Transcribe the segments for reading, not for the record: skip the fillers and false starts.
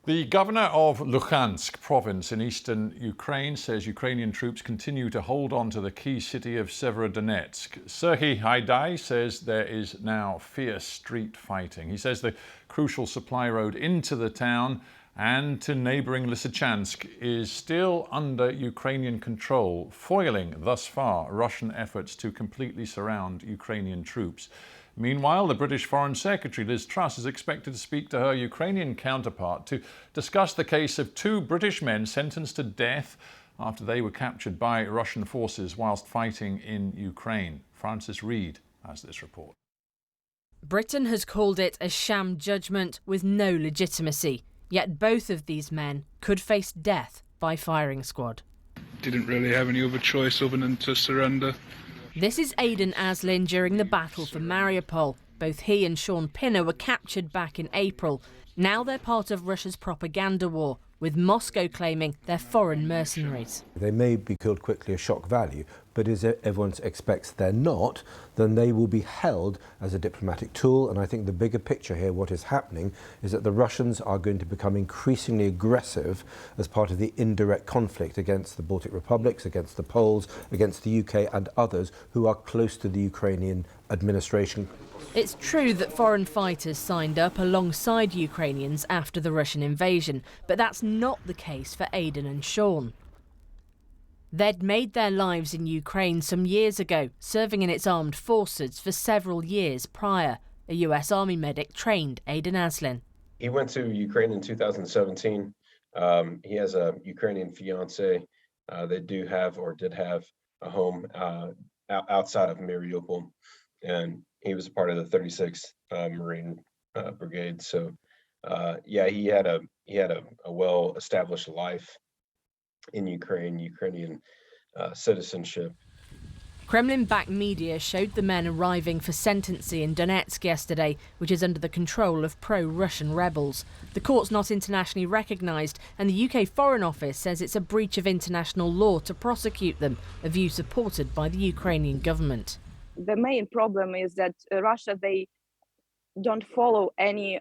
The governor of Luhansk province in eastern Ukraine says Ukrainian troops continue to hold on to the key city of Severodonetsk. Serhiy Haidai says there is now fierce street fighting. He says the crucial supply road into the town and to neighbouring Lysychansk is still under Ukrainian control, foiling thus far Russian efforts to completely surround Ukrainian troops. Meanwhile, the British Foreign Secretary Liz Truss is expected to speak to her Ukrainian counterpart to discuss the case of two British men sentenced to death after they were captured by Russian forces whilst fighting in Ukraine. Francis Reid has this report. Britain has called it a sham judgment with no legitimacy, yet both of these men could face death by firing squad. Didn't really have any other choice other than to surrender. This is Aiden Aslin during the battle for Mariupol. Both he and Shaun were captured back in April. Now they're part of Russia's propaganda war, with Moscow claiming they're foreign mercenaries. They may be killed quickly as shock value, but as everyone expects they're not, then they will be held as a diplomatic tool. And I think the bigger picture here, what is happening, is that the Russians are going to become increasingly aggressive as part of the indirect conflict against the Baltic republics, against the Poles, against the UK and others who are close to the Ukrainian administration. It's true that foreign fighters signed up alongside Ukrainians after the Russian invasion, but that's not the case for Aiden and Shaun. They'd made their lives in Ukraine some years ago, serving in its armed forces for several years prior. A US Army medic trained Aiden Aslin. He went to Ukraine in 2017. He has a Ukrainian fiance. They do have, or did have, a home outside of Mariupol, and he was a part of the 36th Marine Brigade. So, yeah, he had a well-established life in Ukrainian citizenship. Kremlin-backed media showed the men arriving for sentencing in Donetsk yesterday, which is under the control of pro-Russian rebels. The court's not internationally recognised, and the UK Foreign Office says it's a breach of international law to prosecute them, a view supported by the Ukrainian government. The main problem is that Russia, they don't follow any,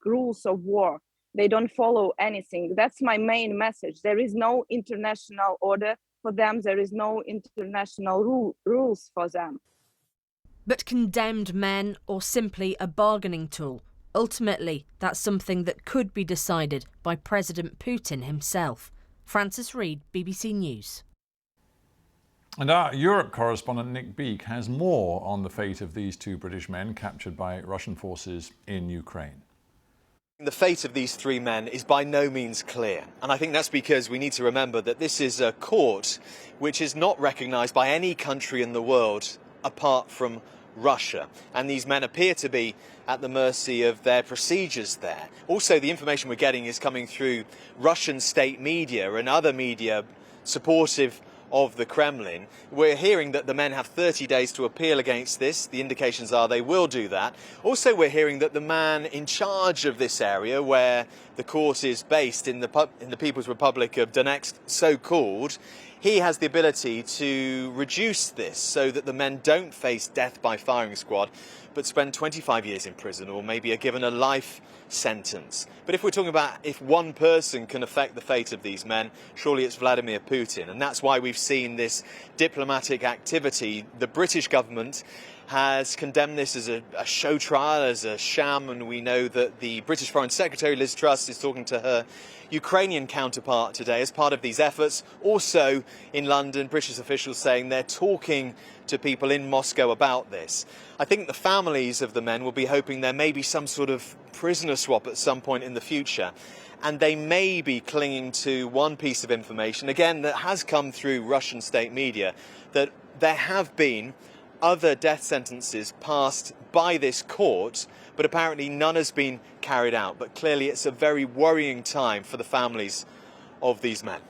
rules of war. They don't follow anything. That's my main message. There is no international order for them. There is no international rules for them. But condemned men, or simply a bargaining tool? Ultimately, that's something that could be decided by President Putin himself. Francis Reid, BBC News. And our Europe correspondent Nick Beake has more on the fate of these two British men captured by Russian forces in Ukraine. The fate of these three men is by no means clear, and I think that's because we need to remember that this is a court which is not recognised by any country in the world apart from Russia, and these men appear to be at the mercy of their procedures there. Also, the information we're getting is coming through Russian state media and other media supportive of the Kremlin. We're hearing that the men have 30 days to appeal against this. The indications are they will do that. Also, we're hearing that the man in charge of this area, where the court is based in the People's Republic of Donetsk, so-called, he has the ability to reduce this so that the men don't face death by firing squad, but spend 25 years in prison, or maybe are given a life sentence. But if we're talking about if one person can affect the fate of these men, surely it's Vladimir Putin. And that's why we've seen this diplomatic activity. The British government has condemned this as a show trial, as a sham, and we know that the British Foreign Secretary Liz Truss is talking to her Ukrainian counterpart today as part of these efforts. Also in London, British officials saying they're talking to people in Moscow about this. I think the families of the men will be hoping there may be some sort of prisoner swap at some point in the future, and they may be clinging to one piece of information, again, that has come through Russian state media, that there have been other death sentences passed by this court, but apparently none has been carried out. But clearly it's a very worrying time for the families of these men.